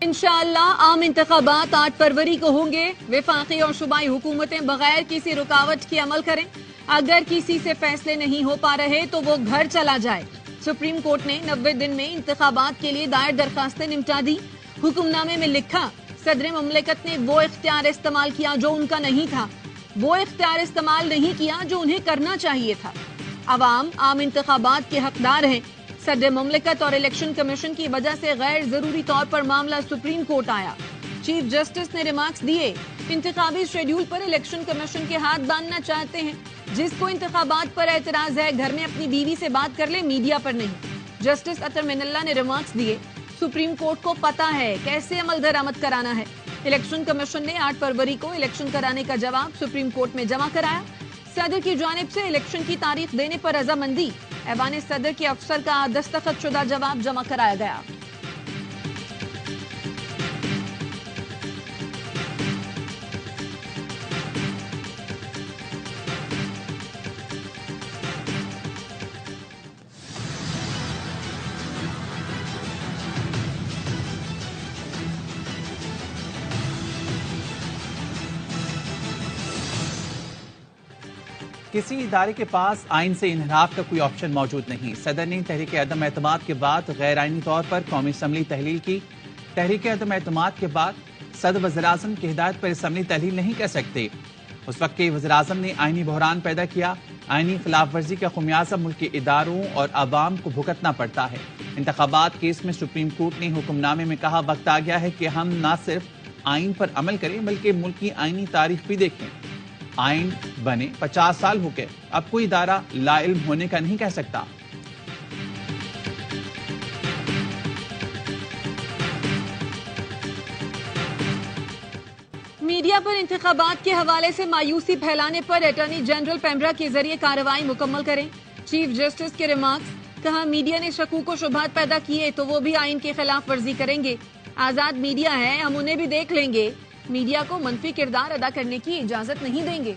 इंशाअल्लाह आम इंतखाबात 8 फरवरी को होंगे। वफाकी और सूबाई हुकूमतें बगैर किसी रुकावट के अमल करें। अगर किसी से फैसले नहीं हो पा रहे तो वो घर चला जाए। सुप्रीम कोर्ट ने 90 दिन में इंतखाबात के लिए दायर दरखास्तें निपटा दी। हुक्मनामे में लिखा, सदर मुमलिकत ने वो इख्तियार इस्तेमाल किया जो उनका नहीं था, वो इख्तियार इस्तेमाल नहीं किया जो उन्हें करना चाहिए था। अवाम आम इंतखाबात के हकदार हैं। सदर मुमलिकत और इलेक्शन कमीशन की वजह से गैर जरूरी तौर पर मामला सुप्रीम कोर्ट आया। चीफ जस्टिस ने रिमार्क्स दिए, इंतखाबी शेड्यूल पर इलेक्शन कमीशन के हाथ बांधना चाहते हैं। जिसको इंतखाबात पर एतराज है घर में अपनी बीवी से बात कर ले, मीडिया पर नहीं। जस्टिस अतर मिनल्ला ने रिमार्क्स दिए, सुप्रीम कोर्ट को पता है कैसे अमल दरामद कराना है। इलेक्शन कमीशन ने 8 फरवरी को इलेक्शन कराने का जवाब सुप्रीम कोर्ट में जमा कराया। सदर की जानिब से इलेक्शन की तारीख देने पर रजामंदी। ऐवान सदर के अफसर का दस्तखत शुदा जवाब जमा कराया गया। किसी इदारे के पास आइन से इन्हराफ का कोई ऑप्शन मौजूद नहीं। सदर ने तहरीक अदम एतमाद के बाद गैर आइनी तौर पर कौमी असम्बली तहलील की। तहरीक अदम एतमाद के बाद सदर वज़ीर-ए-आज़म की हिदायत पर असम्बली तहलील नहीं कर सकते। उस वक्त के वज़ीर-ए-आज़म ने आइनी बहरान पैदा किया। आइनी खिलाफ वर्जी का खुमियाजा मुल्क के इदारों और आवाम को भुगतना पड़ता है। इंतखाबात केस में सुप्रीम कोर्ट ने हुक्मनामे में कहा, वक्त आ गया है कि हम न सिर्फ आइन पर अमल करें बल्कि मुल्क की आइनी तारीख भी देखें। आइन बने 50 साल हो गए, अब कोई इदारा लाइल्म होने का नहीं कह सकता। मीडिया पर इंतखाबात के हवाले से मायूसी फैलाने पर अटॉर्नी जनरल पेमरा के जरिए कार्रवाई मुकम्मल करें। चीफ जस्टिस के रिमार्क्स, कहा मीडिया ने शकूक व शुबहात पैदा किए तो वो भी आइन के खिलाफ वर्जी करेंगे। आजाद मीडिया है, हम उन्हें भी देख लेंगे। मीडिया को मनफी किरदार अदा करने की इजाजत नहीं देंगे।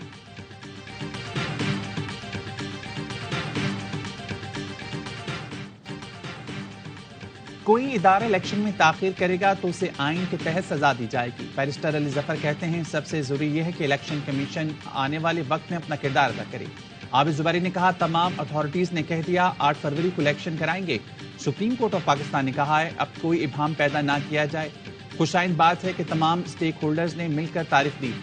कोई इदारा इलेक्शन में ताखीर करेगा तो उसे आइन के तहत सजा दी जाएगी। बैरिस्टर अली जफर कहते हैं, सबसे जरूरी यह है कि इलेक्शन कमीशन आने वाले वक्त में अपना किरदार अदा करे। आबिद जुबैरी ने कहा, तमाम अथॉरिटीज ने कह दिया 8 फरवरी को इलेक्शन कराएंगे। सुप्रीम कोर्ट ऑफ पाकिस्तान ने कहा है अब कोई इबहम पैदा ना किया जाए। खुशाइन बात है कि तमाम स्टेक होल्डर्स ने मिलकर तारीफ दी।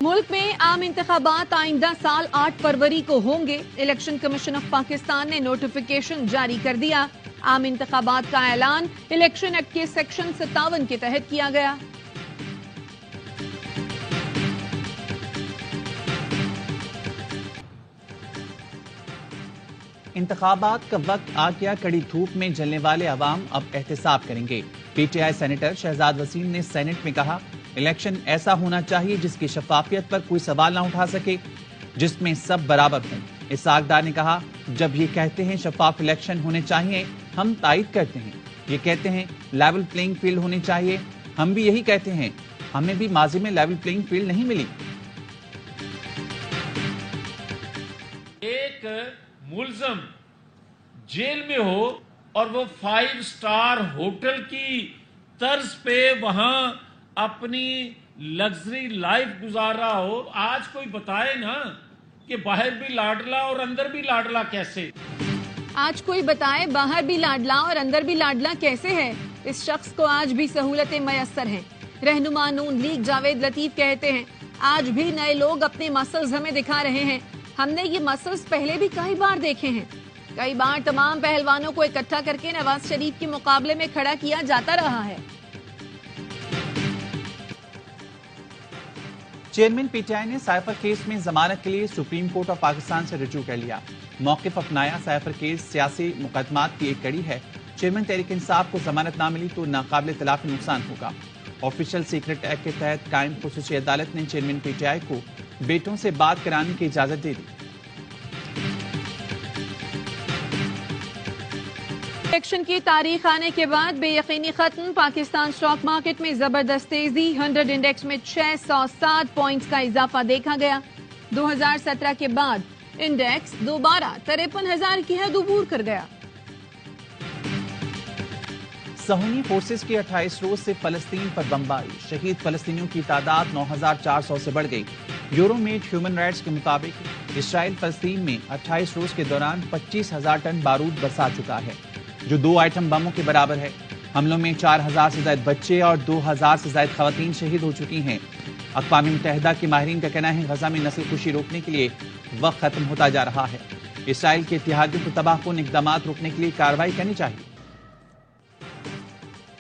मुल्क में आम इंतखाबात आइंदा साल 8 फरवरी को होंगे। इलेक्शन कमीशन ऑफ पाकिस्तान ने नोटिफिकेशन जारी कर दिया। आम इंतखाबात का ऐलान इलेक्शन एक्ट के सेक्शन 57 के तहत किया गया। इंतखाबात का वक्त आ गया, कड़ी धूप में जलने वाले अवाम अब एहतसाब करेंगे। पीटीआई सेनेटर शहजाद वसीम ने सेनेट में कहा, इलेक्शन ऐसा होना चाहिए जिसकी शफाफियत पर कोई सवाल ना उठा सके, जिसमें सब बराबर हों। इसाकदार ने कहा, जब ये कहते हैं शफाफ इलेक्शन होने चाहिए, हम तायद करते हैं। ये कहते हैं लेवल प्लेइंग फील्ड होनी चाहिए, हम भी यही कहते हैं। हमें भी माजी में लेवल प्लेइंग फील्ड नहीं मिली। एक मुलजम जेल में हो और वो 5 स्टार होटल की तर्ज पे वहां अपनी लग्जरी लाइफ गुजार रहा हो, आज कोई बताए ना कि बाहर भी लाडला और अंदर भी लाडला कैसे। आज कोई बताए बाहर भी लाडला और अंदर भी लाडला कैसे है। इस शख्स को आज भी सहूलतें मयसर हैं। रहनुमा नून लीग जावेद लतीफ कहते हैं, आज भी नए लोग अपने मसल्स हमें दिखा रहे हैं। हमने ये मसल्स पहले भी कई बार देखे हैं। कई बार तमाम पहलवानों को इकट्ठा करके नवाज शरीफ के मुकाबले में खड़ा किया जाता रहा है। चेयरमैन पीटीआई ने साइफर केस में जमानत के लिए सुप्रीम कोर्ट ऑफ पाकिस्तान से रुजू कर लिया। मौकिफ अपनाया, साइफर केस सियासी मुकदमात की एक कड़ी है। चेयरमैन तहरीक इंसाफ को जमानत ना मिली तो नाकाबिल तलाफी नुकसान होगा। ऑफिशियल सीक्रेट एक्ट के तहत कायम खुसूसी अदालत ने चेयरमैन पीटीआई को बेटों से बात कराने की इजाजत दे दी। इलेक्शन की तारीख आने के बाद बेयकीनी खत्म। पाकिस्तान स्टॉक मार्केट में जबरदस्त तेजी, 100 इंडेक्स में 607 पॉइंट्स का इजाफा देखा गया। 2017 के बाद इंडेक्स दोबारा 53,000 की हद अबूर कर गया। सहूनी फोर्सेस की 28 रोज से फलस्तीन पर बमबारी, शहीद फलस्तीनियों की तादाद 9,400 से बढ़ गई। यूरोमेड ह्यूमन राइट्स के मुताबिक इसराइल फलस्तीन में 28 रोज के दौरान 25,000 टन बारूद बरसा चुका है, जो 2 आइटम बमों के बराबर है। हमलों में 4,000 से ज्यादा बच्चे और 2,000 से ज्यादा खवातीन शहीद हो चुकी हैं। अक़वाम मुत्तहिदा के माहिरीन का कहना है गजा में नस्लकुशी रोकने के लिए वक्त खत्म होता जा रहा है। इसराइल के इत्तेहादियों को तबाहकुन इक़दामात रोकने के लिए कार्रवाई करनी चाहिए।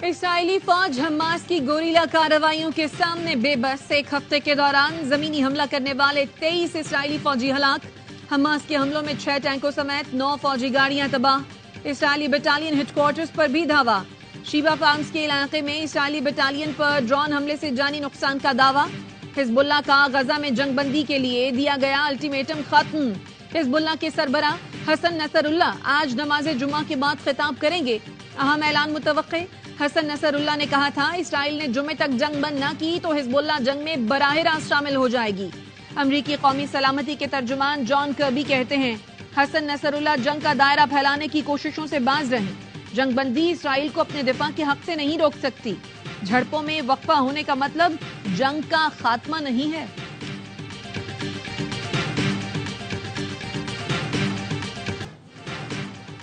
इसराइली फौज हमास की गोरीला कार्रवाइयों के सामने बेबस। एक हफ्ते के दौरान जमीनी हमला करने वाले 23 इसराइली फौजी हलाक। हमास के हमलों में 6 टैंकों समेत 9 फौजी गाड़ियां तबाह। इसराइली बटालियन हेडक्वार्टर्स पर भी धावा। शीबा फार्म्स के इलाके में इसराइली बटालियन पर ड्रोन हमले से जानी नुकसान का दावा। हिजबुल्लाह का गजा में जंगबंदी के लिए दिया गया अल्टीमेटम खत्म। हिजबुल्लाह के सरबरा हसन नसरुल्लाह आज नमाज जुमा के बाद खिताब करेंगे। अहम ऐलान मुतवक्के। हसन नसरुल्लाह ने कहा था इसराइल ने जुमे तक जंग बंद न की तो हिजबुल्लाह जंग में बराह रास्त शामिल हो जाएगी। अमरीकी कौमी सलामती के तर्जुमान जॉन कर्बी कहते हैं हसन नसरुल्लाह जंग का दायरा फैलाने की कोशिशों से बाज रहे। जंगबंदी इसराइल को अपने दिफा के हक से नहीं रोक सकती। झड़पों में वक्फा होने का मतलब जंग का खात्मा नहीं है।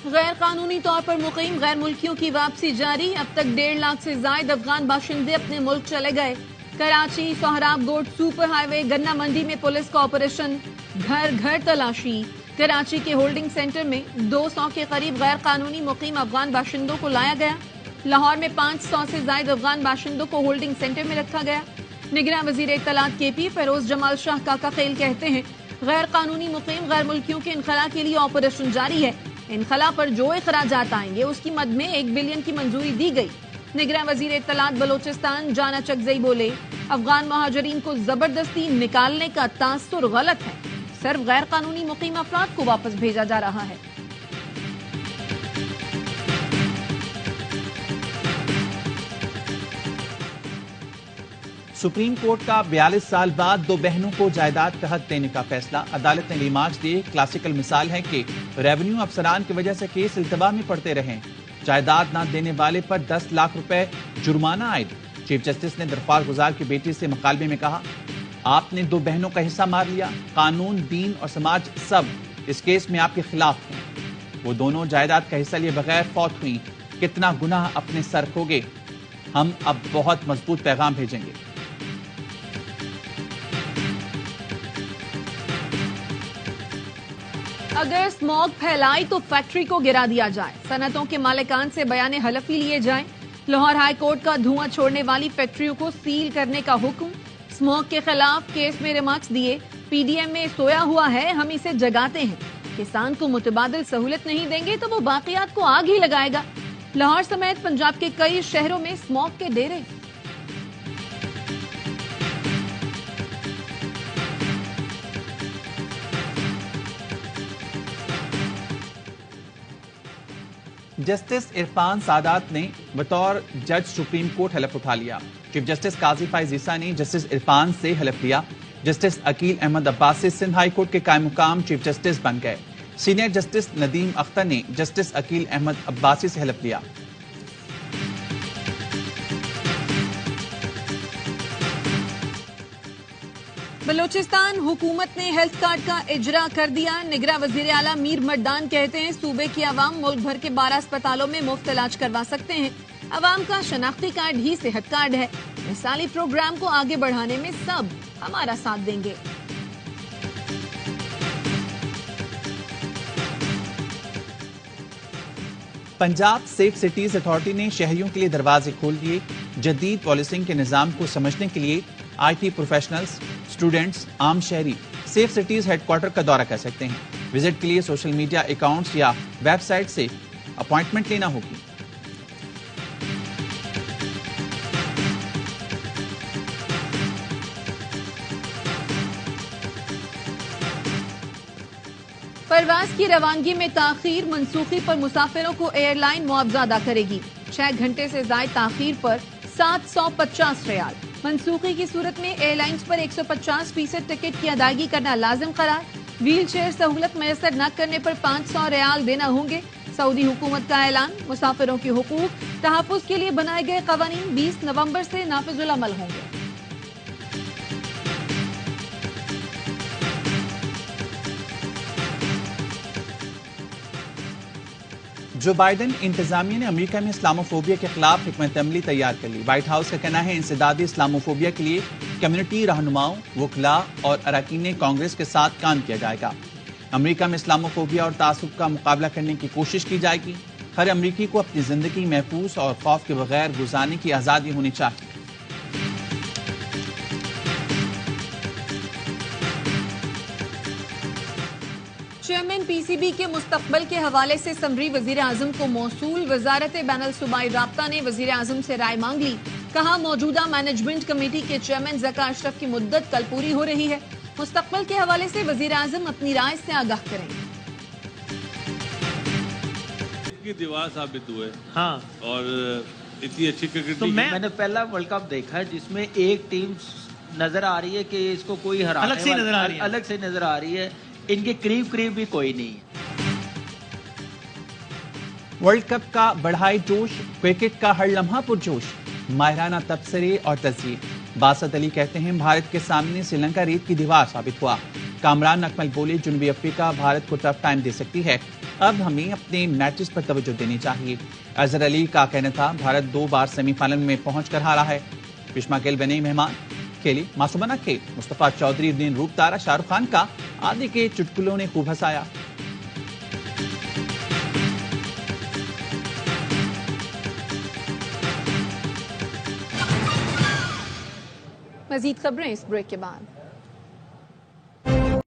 गैर कानूनी तौर पर मुकीम गैर मुल्कियों की वापसी जारी। अब तक 1.5 लाख से ज्यादा अफगान बाशिंदे अपने मुल्क चले गए। कराची सोहराबगोट सुपर हाईवे गन्ना मंडी में पुलिस का ऑपरेशन, घर घर तलाशी। कराची के होल्डिंग सेंटर में 200 के करीब गैर कानूनी मुकीम अफगान बाशिंदों को लाया गया। लाहौर में 500 से ज्यादा अफगान बाशिंदों को होल्डिंग सेंटर में रखा गया। निगरां वजीर इत्तलात केपी फेरोज जमाल शाह काकाखेल कहते हैं गैर कानूनी मुकीम गैर मुल्कियों के इनखला के लिए ऑपरेशन जारी है। इनखला पर जो अखराजात आएंगे उसकी मद में 1 बिलियन की मंजूरी दी गई। निगरां वजीर इत्तलात बलोचिस्तान जाना चकजई बोले अफगान महाजरीन को जबरदस्ती निकालने का तासुर गलत है। सिर्फ गैर कानूनी मुकीम अफराद को वापस भेजा जा रहा है। सुप्रीम कोर्ट का 42 साल बाद 2 बहनों को जायदाद का हक देने का फैसला। अदालत ने रिमार्क्स दिए क्लासिकल मिसाल है कि रेवेन्यू अफसरान की वजह से केस इल्तवा में पड़ते रहे। जायदाद न देने वाले पर 10 लाख रुपए जुर्माना आयद। चीफ जस्टिस ने दरख्वास्त गुजार की बेटी से मुकालबे में कहा आपने 2 बहनों का हिस्सा मार लिया। कानून, दीन और समाज सब इस केस में आपके खिलाफ हैं। वो दोनों जायदाद का हिस्सा लिए बगैर फौत हुई। कितना गुनाह अपने सर खोगे। हम अब बहुत मजबूत पैगाम भेजेंगे। अगर स्मॉग फैलाई तो फैक्ट्री को गिरा दिया जाए। सनतों के मालिकान से बयाने हलफी लिए जाएं। लाहौर हाई कोर्ट का धुआं छोड़ने वाली फैक्ट्रियों को सील करने का हुक्म। स्मॉग के खिलाफ केस में रिमार्क्स दिए पीडीएम में सोया हुआ है, हम इसे जगाते हैं। किसान को मुतबादिल सहूलत नहीं देंगे तो वो बाकियात को आग ही लगाएगा। लाहौर समेत पंजाब के कई शहरों में स्मॉग के डेरे। जस्टिस इरफान सादात ने बतौर जज सुप्रीम कोर्ट हलफ उठा लिया। चीफ जस्टिस काजी फाइज ईसा ने जस्टिस इरफान से हलफ लिया। Justice Aqeel Ahmed Abbasi Sindh high court के कायम मुकाम चीफ जस्टिस बन गए। सीनियर जस्टिस नदीम अख्तर ने जस्टिस अकील अहमद अब्बासी से हलफ लिया। बलोचिस्तान हुकूमत ने हेल्थ कार्ड का इजरा कर दिया। निगरां वजीर आला मीर मर्दान कहते हैं सूबे की आवाम मुल्क भर के 12 अस्पतालों में मुफ्त इलाज करवा सकते हैं। आवाम का शनाख्ती कार्ड ही सेहत कार्ड है। मिसाली प्रोग्राम को आगे बढ़ाने में सब हमारा साथ देंगे। पंजाब सेफ सिटीज अथॉरिटी ने शहरियों के लिए दरवाजे खोल दिए। जदीद पॉलिसिंग के निजाम को समझने के लिए IT प्रोफेशनल्स, स्टूडेंट्स, आम शहरी सेफ सिटीज हेडक्वार्टर का दौरा कर सकते हैं। विजिट के लिए सोशल मीडिया अकाउंट्स या वेबसाइट से अपॉइंटमेंट लेना होगी। परवाज की रवानगी में ताखीर, मनसूखी पर मुसाफिरों को एयरलाइन मुआवजा अदा करेगी। 6 घंटे से ज्यादा ताखीर पर 750 रियाल। मनसूखी की सूरत में एयरलाइंस पर 150% टिकट की अदायगी करना लाजिम करार। व्हील चेयर सहूलत मैसर न करने पर 500 रियाल देना होंगे। सऊदी हुकूमत का ऐलान, मुसाफिरों के हुकूक तहफ़्फ़ुज़ के लिए बनाए गए क़वानीन 20 नवंबर से नाफिजुल अमल होंगे। जो बाइडन इंतजामिया ने अमेरिका में इस्लामोफोबिया के खिलाफ हिकमत अमली तैयार कर ली। व्हाइट हाउस का कहना है इंसदादी इस्लामोफोबिया के लिए कम्युनिटी रहनुमाओं, वकला और अरकान कांग्रेस के साथ काम किया जाएगा। अमेरिका में इस्लामोफोबिया और तासुब का मुकाबला करने की कोशिश की जाएगी। हर अमरीकी को अपनी जिंदगी महफूज और खौफ के बगैर गुजारने की आज़ादी होनी चाहिए। चेयरमैन पीसीबी के मुस्तकबल के हवाले से समरी वजीर आजम को मौसूल। वजारत बैनुल सूबाई राब्ता ने वजीर आजम से राय मांग ली। कहा, मौजूदा मैनेजमेंट कमेटी के चेयरमैन ज़का अशरफ की मुद्दत कल पूरी हो रही है। मुस्तकबल के हवाले से वजीर आजम अपनी राय से आगाह करें। की दीवार साबित हुए। हाँ, और इतनी अच्छी क्रिकेट तो मैंने पहला वर्ल्ड कप देखा है जिसमें एक टीम नजर आ रही है कि इसको कोई हराने अलग से नजर आ रही है, अलग से नजर आ रही है। इनके करीब करीब भी कोई नहीं है। वर्ल्ड कप का बढ़ाई जोश, क्रिकेट का हर लम्हा पुरजोश, माहिराना तबसरे और तस्वीर। बासत अली कहते हैं, भारत के सामने श्रीलंका रेत की दीवार साबित हुआ। कामरान अकमल बोले, जनूबी अफ्रीका भारत को टफ टाइम दे सकती है। अब हमें अपने मैचेस पर तवज्जो देनी चाहिए। अजहर अली का कहना था, भारत 2 बार सेमीफाइनल में पहुंच कर हारा है। बिश्मा गेल बने मेहमान, खेली मासूमाना खेल। मुस्तफा चौधरी, उद्दीन रूप तारा, शाहरुख खान का आदि के चुटकुलों ने खूब हंसाया। मजीद खबरें इस ब्रेक के बाद।